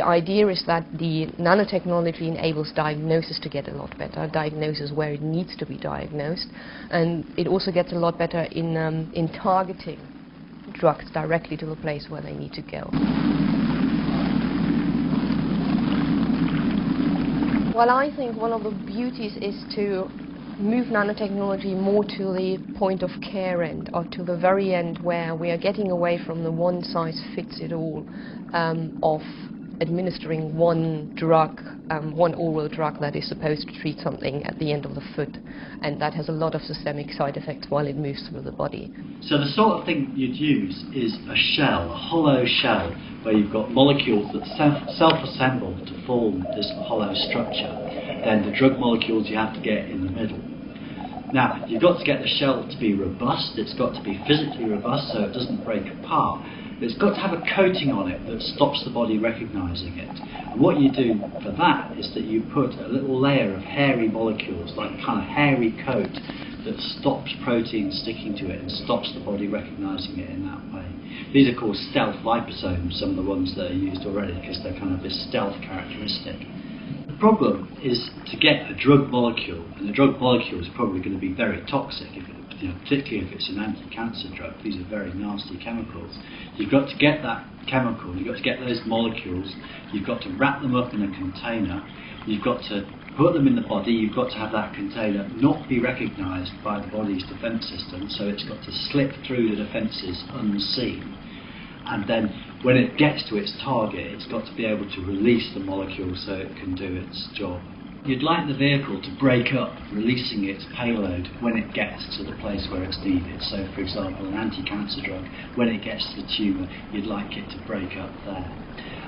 the idea is that the nanotechnology enables diagnosis to get a lot better, diagnosis where it needs to be diagnosed, and it also gets a lot better in targeting drugs directly to the place where they need to go. Well, I think one of the beauties is to move nanotechnology more to the point of care end, or to the very end where we are getting away from the one-size-fits-it-all of administering one drug, one oral drug that is supposed to treat something at the end of the foot, and that has a lot of systemic side effects while it moves through the body. So the sort of thing you'd use is a shell, a hollow shell, where you've got molecules that self-assemble to form this hollow structure. Then the drug molecules you have to get in the middle. Now, you've got to get the shell to be robust, it's got to be physically robust so it doesn't break apart. But it's got to have a coating on it that stops the body recognising it. And what you do for that is that you put a little layer of hairy molecules, like kind of hairy coat, that stops proteins sticking to it and stops the body recognising it in that way. These are called stealth liposomes, some of the ones that are used already, because they're kind of this stealth characteristic. The problem is to get a drug molecule, and the drug molecule is probably going to be very toxic, particularly if it's an anti-cancer drug. These are very nasty chemicals. You've got to get that chemical, you've got to get those molecules, you've got to wrap them up in a container, you've got to put them in the body, you've got to have that container not be recognised by the body's defence system, so it's got to slip through the defences unseen. And then when it gets to its target, it's got to be able to release the molecule so it can do its job. You'd like the vehicle to break up, releasing its payload when it gets to the place where it's needed. So, for example, an anti-cancer drug, when it gets to the tumour, you'd like it to break up there.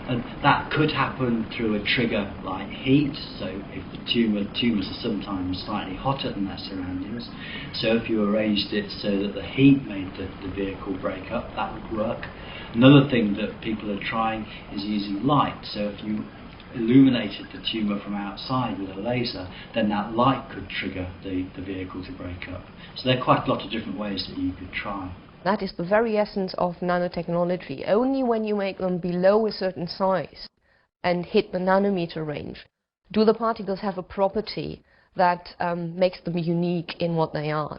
And that could happen through a trigger like heat. So if the tumours are sometimes slightly hotter than their surroundings. So if you arranged it so that the heat made the vehicle break up, that would work. Another thing that people are trying is using light. So if you illuminated the tumour from outside with a laser, then that light could trigger the vehicle to break up. So there are quite a lot of different ways that you could try. That is the very essence of nanotechnology. Only when you make them below a certain size and hit the nanometer range do the particles have a property that makes them unique in what they are.